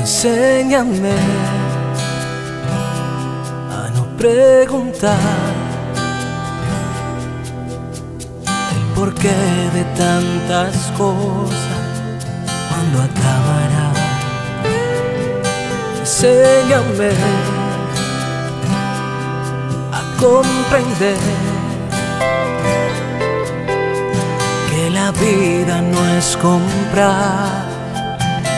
Enséñame a no preguntar el porqué de tantas cosas, cuándo acabará. Enséñame a comprender que la vida no es comprar,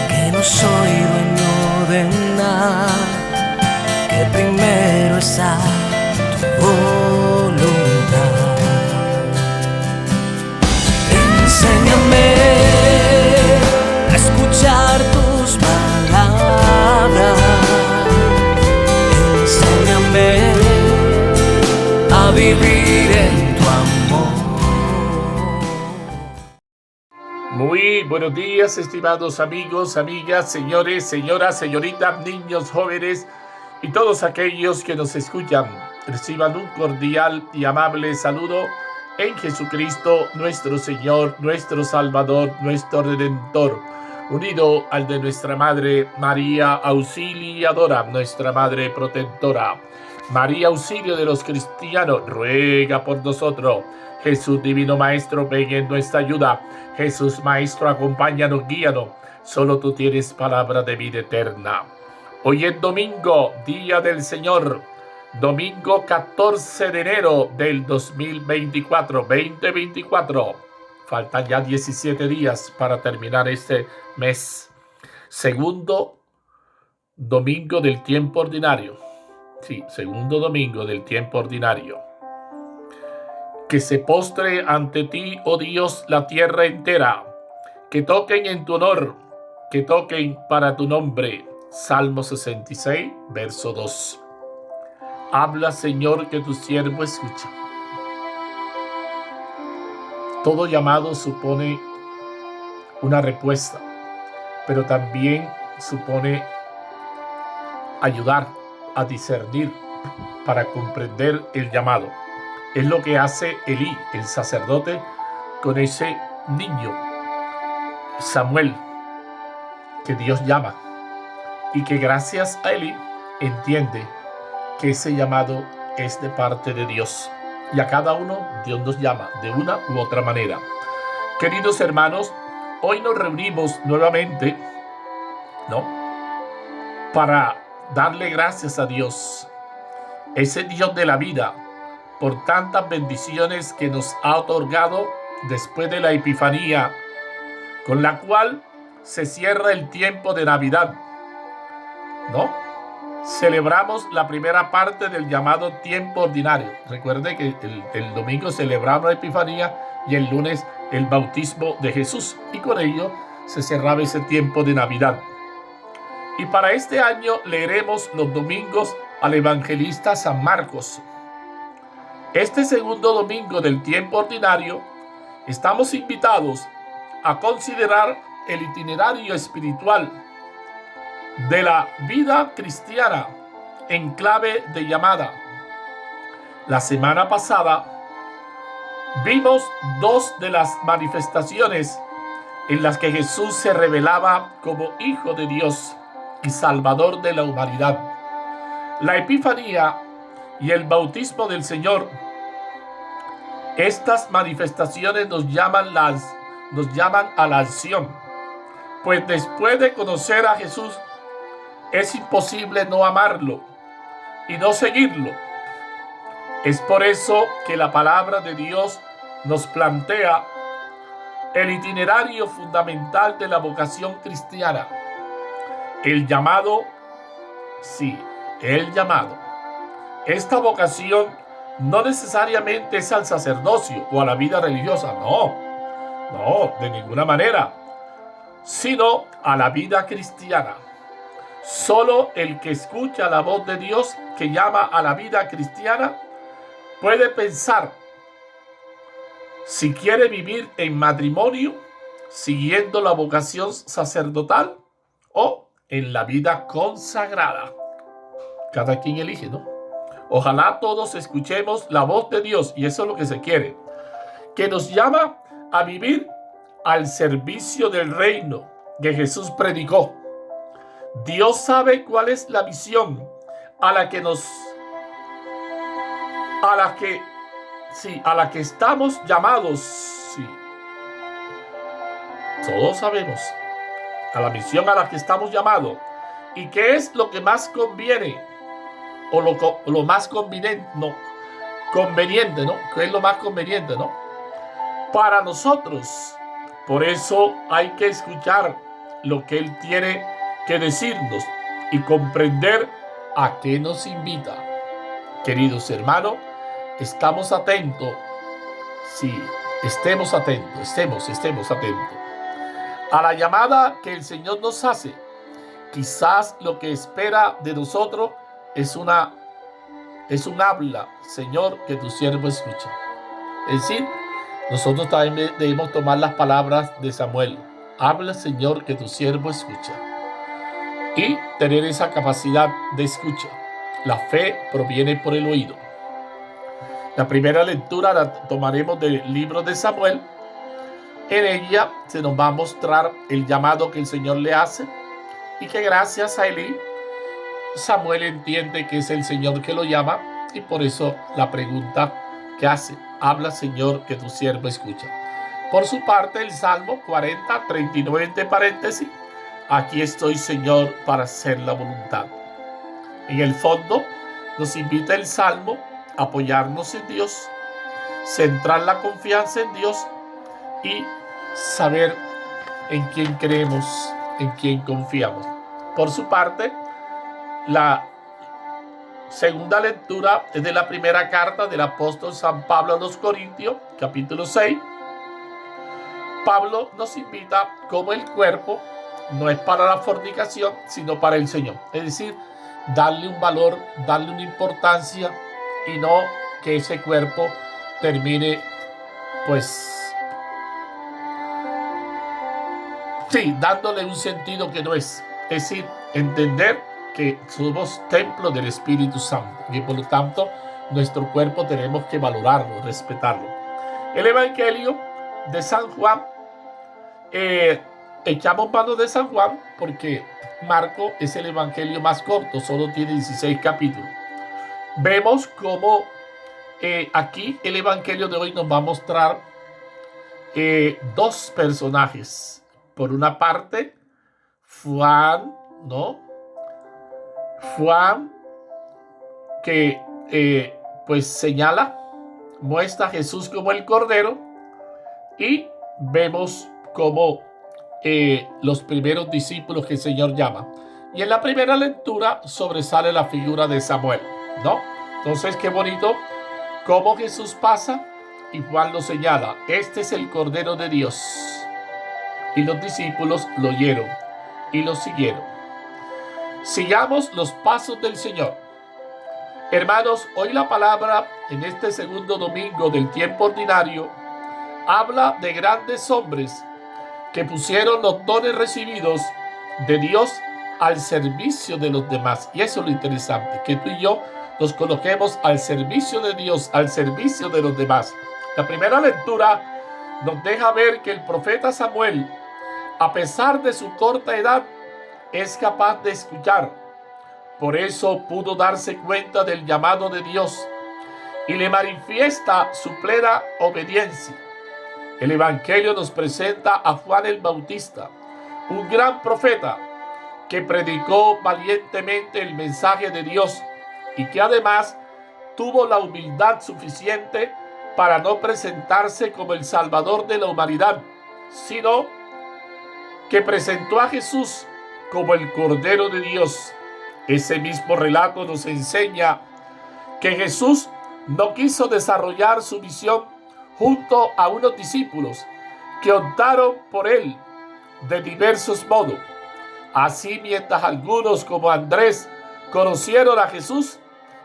que no soy dueño de nada, que primero está tu voluntad. Enséñame a escuchar tus palabras, enséñame a vivir en tu amor. Muy buenos días, estimados amigos, amigas, señores, señoras, señoritas, niños, jóvenes y todos aquellos que nos escuchan. Reciban un cordial y amable saludo en Jesucristo, nuestro Señor, nuestro Salvador, nuestro Redentor, unido al de nuestra Madre María Auxiliadora, nuestra Madre Protectora. María, auxilio de los cristianos, ruega por nosotros. Jesús, divino Maestro, ven en nuestra ayuda. Jesús, Maestro, acompáñanos, guíanos. Solo tú tienes palabra de vida eterna. Hoy es domingo, día del Señor. Domingo 14 de enero del 2024. Faltan ya 17 días para terminar este mes. Segundo domingo del tiempo ordinario. Sí, segundo domingo del tiempo ordinario. Que se postre ante ti, oh Dios, la tierra entera. Que toquen en tu honor, que toquen para tu nombre. Salmo 66, verso 2. Habla, Señor, que tu siervo escucha. Todo llamado supone una respuesta, pero también supone ayudar a discernir para comprender el llamado. Es lo que hace Elí, el sacerdote, con ese niño, Samuel, que Dios llama, y que gracias a Elí entiende que ese llamado es de parte de Dios. Y a cada uno Dios nos llama de una u otra manera. Queridos hermanos, hoy nos reunimos nuevamente, ¿no?, para darle gracias a Dios, ese Dios de la vida, por tantas bendiciones que nos ha otorgado después de la Epifanía, con la cual se cierra el tiempo de Navidad, ¿no? Celebramos la primera parte del llamado tiempo ordinario. Recuerde que el domingo celebramos la Epifanía y el lunes el bautismo de Jesús, y con ello se cerraba ese tiempo de Navidad. Y para este año leeremos los domingos al evangelista San Marcos. Este segundo domingo del tiempo ordinario estamos invitados a considerar el itinerario espiritual de la vida cristiana en clave de llamada. La semana pasada vimos dos de las manifestaciones en las que Jesús se revelaba como Hijo de Dios y Salvador de la humanidad: la Epifanía y el bautismo del Señor. Estas manifestaciones nos llaman a la acción, pues después de conocer a Jesús es imposible no amarlo y no seguirlo. Es por eso que la palabra de Dios nos plantea el itinerario fundamental de la vocación cristiana. El llamado. Esta vocación no necesariamente es al sacerdocio o a la vida religiosa, no, de ninguna manera, sino a la vida cristiana. Solo el que escucha la voz de Dios que llama a la vida cristiana puede pensar si quiere vivir en matrimonio siguiendo la vocación sacerdotal o en la vida consagrada. Cada quien elige, ¿no? Ojalá todos escuchemos la voz de Dios, y eso es lo que se quiere, que nos llama a vivir al servicio del reino que Jesús predicó, Dios sabe cuál es la misión a la que estamos llamados. Sí, todos sabemos a la misión a la que estamos llamados y qué es lo que más conviene o lo más conveniente, ¿no? ¿Qué es lo más conveniente, no? Para nosotros. Por eso hay que escuchar lo que Él tiene que decirnos y comprender a qué nos invita. Queridos hermanos, estamos atentos. Sí, estemos atentos, estemos atentos a la llamada que el Señor nos hace. Quizás lo que espera de nosotros es un habla, Señor, que tu siervo escucha. Es decir, nosotros también debemos tomar las palabras de Samuel. Habla, Señor, que tu siervo escucha. Y tener esa capacidad de escucha. La fe proviene por el oído. La primera lectura la tomaremos del libro de Samuel. En ella se nos va a mostrar el llamado que el Señor le hace y que gracias a Elí, Samuel entiende que es el Señor que lo llama y por eso la pregunta que hace: habla, Señor, que tu siervo escucha. Por su parte, el Salmo 40, 39 entre paréntesis: aquí estoy, Señor, para hacer la voluntad. En el fondo, nos invita el Salmo a apoyarnos en Dios, centrar la confianza en Dios y saber en quién creemos, en quién confiamos. Por su parte, la segunda lectura es de la primera carta del apóstol San Pablo a los Corintios, capítulo 6. Pablo nos invita como el cuerpo no es para la fornicación, sino para el Señor. Es decir, darle un valor, darle una importancia y no que ese cuerpo termine, dándole un sentido que no es. Es decir, entender que somos templo del Espíritu Santo y por lo tanto nuestro cuerpo tenemos que valorarlo, respetarlo. El Evangelio de San Juan, echamos mano de San Juan porque Marco es el Evangelio más corto, solo tiene 16 capítulos. Vemos cómo aquí el Evangelio de hoy nos va a mostrar dos personajes. Por una parte, Juan, que muestra a Jesús como el Cordero, y vemos como los primeros discípulos que el Señor llama. Y en la primera lectura sobresale la figura de Samuel, ¿no? Entonces, qué bonito cómo Jesús pasa y Juan lo señala: este es el Cordero de Dios. Y los discípulos lo oyeron y lo siguieron. Sigamos los pasos del Señor. Hermanos, hoy la palabra en este segundo domingo del tiempo ordinario habla de grandes hombres que pusieron los dones recibidos de Dios al servicio de los demás. Y eso es lo interesante, que tú y yo nos coloquemos al servicio de Dios, al servicio de los demás. La primera lectura nos deja ver que el profeta Samuel, a pesar de su corta edad, es capaz de escuchar. Por eso pudo darse cuenta del llamado de Dios y le manifiesta su plena obediencia. El Evangelio nos presenta a Juan el Bautista, un gran profeta que predicó valientemente el mensaje de Dios y que además tuvo la humildad suficiente para no presentarse como el Salvador de la humanidad, sino que presentó a Jesús como el Cordero de Dios. Ese mismo relato nos enseña que Jesús no quiso desarrollar su misión junto a unos discípulos que optaron por él de diversos modos. Así, mientras algunos como Andrés conocieron a Jesús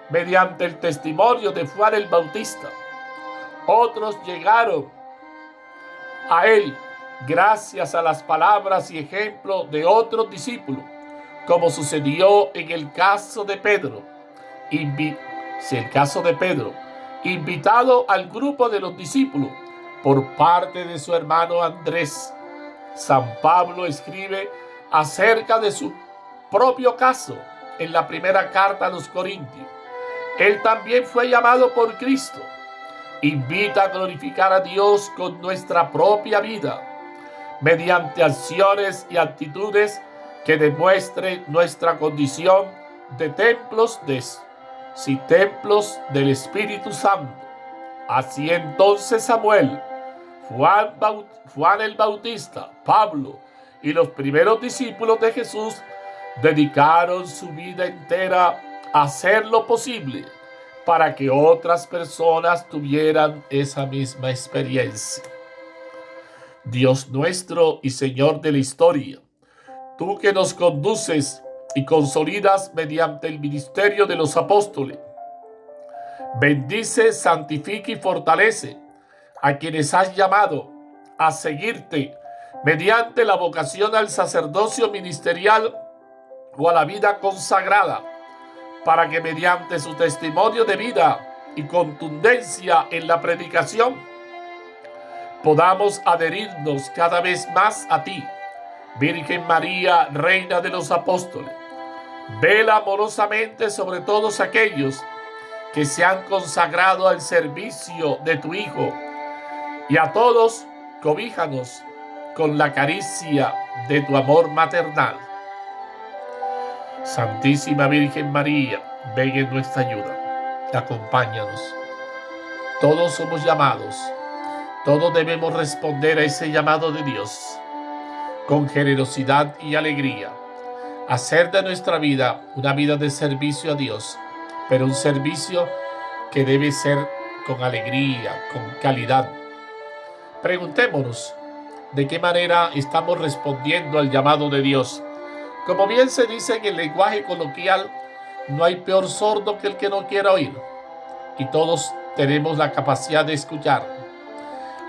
mediante el testimonio de Juan el Bautista, otros llegaron a él gracias a las palabras y ejemplos de otros discípulos, como sucedió en el caso de Pedro. Invitado al grupo de los discípulos por parte de su hermano Andrés. San Pablo escribe acerca de su propio caso en la primera carta a los Corintios. Él también fue llamado por Cristo. Invita a glorificar a Dios con nuestra propia vida, mediante acciones y actitudes que demuestren nuestra condición de templos del Espíritu Santo. Así entonces Samuel, Juan el Bautista, Pablo y los primeros discípulos de Jesús dedicaron su vida entera a hacer lo posible para que otras personas tuvieran esa misma experiencia. Dios nuestro y Señor de la historia, tú que nos conduces y consolidas mediante el ministerio de los apóstoles, bendice, santifica y fortalece a quienes has llamado a seguirte mediante la vocación al sacerdocio ministerial o a la vida consagrada, para que mediante su testimonio de vida y contundencia en la predicación podamos adherirnos cada vez más a ti, Virgen María, Reina de los Apóstoles. Vela amorosamente sobre todos aquellos que se han consagrado al servicio de tu Hijo, y a todos cobíjanos con la caricia de tu amor maternal. Santísima Virgen María, ven en nuestra ayuda, acompáñanos. Todos somos llamados, todos debemos responder a ese llamado de Dios con generosidad y alegría, hacer de nuestra vida una vida de servicio a Dios, pero un servicio que debe ser con alegría, con calidad. Preguntémonos, ¿de qué manera estamos respondiendo al llamado de Dios? Como bien se dice en el lenguaje coloquial, no hay peor sordo que el que no quiera oír. Y todos tenemos la capacidad de escuchar,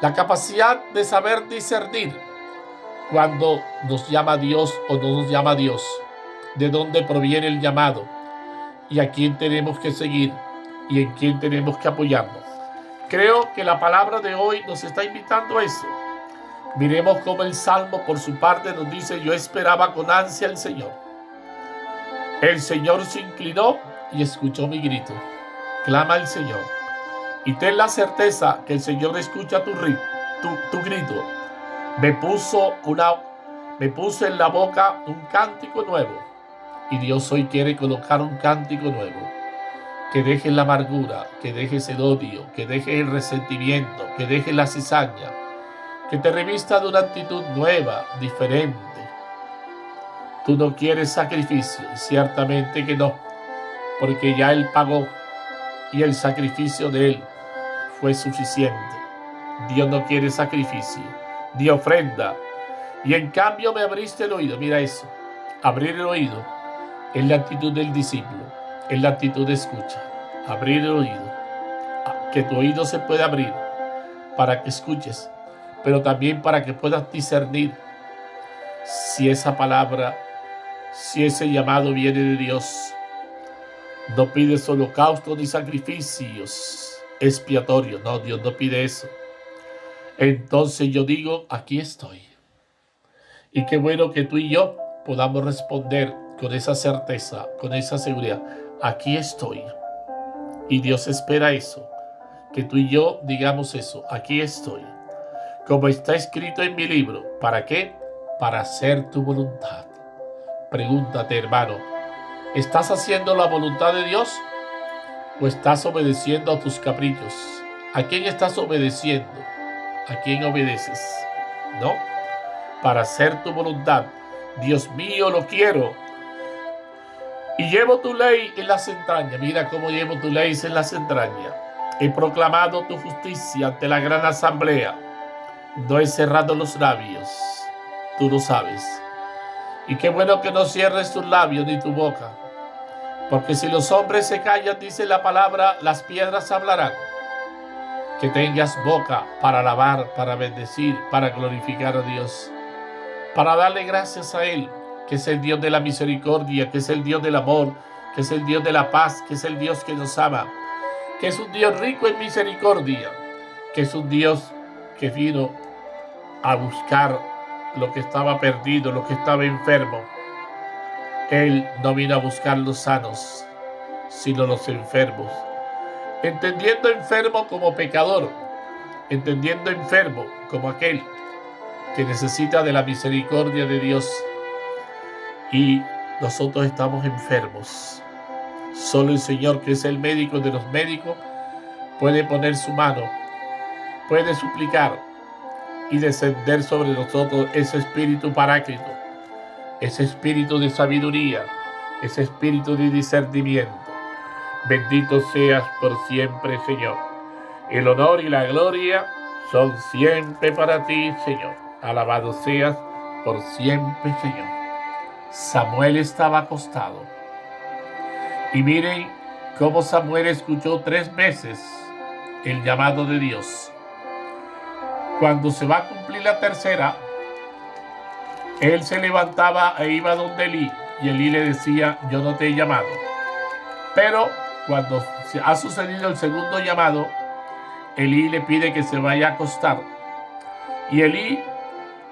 la capacidad de saber discernir cuando nos llama Dios o no nos llama Dios, de dónde proviene el llamado y a quién tenemos que seguir y en quién tenemos que apoyarnos. Creo que la palabra de hoy nos está invitando a eso. Miremos cómo el Salmo por su parte nos dice: yo esperaba con ansia al Señor. El Señor se inclinó y escuchó mi grito. Clama al Señor y ten la certeza que el Señor escucha tu grito. Me puso en la boca un cántico nuevo, y Dios hoy quiere colocar un cántico nuevo. Que deje la amargura, que dejes el odio, que dejes el resentimiento, que dejes la cizaña, que te revista de una actitud nueva, diferente. Tú no quieres sacrificio, ciertamente que no, porque ya Él pagó y el sacrificio de Él fue suficiente. Dios no quiere sacrificio ni ofrenda, y en cambio me abriste el oído. Mira eso, abrir el oído es la actitud del discípulo, es la actitud de escucha. Abrir el oído, que tu oído se pueda abrir para que escuches, pero también para que puedas discernir si esa palabra, si ese llamado viene de Dios. No pides holocaustos ni sacrificios expiatorios, no, Dios no pide eso. Entonces yo digo, aquí estoy. Y qué bueno que tú y yo podamos responder con esa certeza, con esa seguridad. Aquí estoy. Y Dios espera eso, que tú y yo digamos eso. Aquí estoy. Como está escrito en mi libro. ¿Para qué? Para hacer tu voluntad. Pregúntate, hermano, ¿estás haciendo la voluntad de Dios o estás obedeciendo a tus caprichos? ¿A quién estás obedeciendo? ¿A quién obedeces? ¿No? Para hacer tu voluntad. Dios mío, lo quiero. Y llevo tu ley en las entrañas. Mira cómo llevo tu ley en las entrañas. He proclamado tu justicia ante la gran asamblea. No he cerrado los labios. Tú lo sabes. Y qué bueno que no cierres tus labios ni tu boca. Porque si los hombres se callan, dice la palabra, las piedras hablarán. Que tengas boca para alabar, para bendecir, para glorificar a Dios, para darle gracias a Él, que es el Dios de la misericordia, que es el Dios del amor, que es el Dios de la paz, que es el Dios que nos ama, que es un Dios rico en misericordia, que es un Dios que vino a buscar lo que estaba perdido, lo que estaba enfermo. Él no vino a buscar los sanos, sino los enfermos. Entendiendo enfermo como pecador, entendiendo enfermo como aquel que necesita de la misericordia de Dios. Y nosotros estamos enfermos. Solo el Señor, que es el médico de los médicos, puede poner su mano, puede suplicar y descender sobre nosotros ese espíritu paráclito, ese espíritu de sabiduría, ese espíritu de discernimiento. Bendito seas por siempre, Señor. El honor y la gloria son siempre para ti, Señor. Alabado seas por siempre, Señor. Samuel estaba acostado. Y miren cómo Samuel escuchó 3 veces el llamado de Dios. Cuando se va a cumplir la tercera, él se levantaba e iba donde Elí, y Elí le decía: yo no te he llamado. Pero cuando ha sucedido el segundo llamado, Elí le pide que se vaya a acostar. Y Elí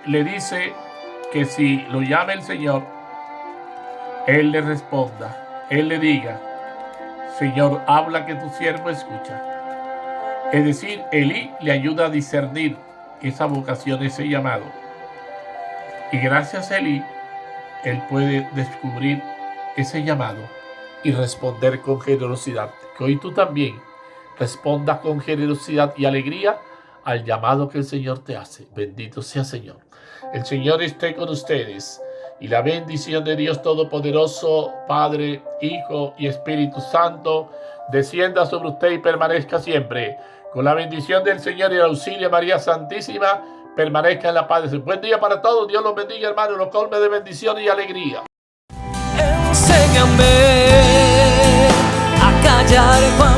le dice que si lo llama el Señor, él le responda, él le diga: Señor, habla que tu siervo escucha. Es decir, Elí le ayuda a discernir esa vocación, ese llamado. Y gracias a Elí, él puede descubrir ese llamado y responder con generosidad. Que hoy tú también respondas con generosidad y alegría al llamado que el Señor te hace. Bendito sea Señor. El Señor esté con ustedes. Y la bendición de Dios Todopoderoso, Padre, Hijo y Espíritu Santo, descienda sobre usted y permanezca siempre. Con la bendición del Señor y el auxilio de María Santísima, permanezca en la paz. Buen día para todos. Dios los bendiga, hermanos, los colme de bendición y alegría. Enséñame a callar cuando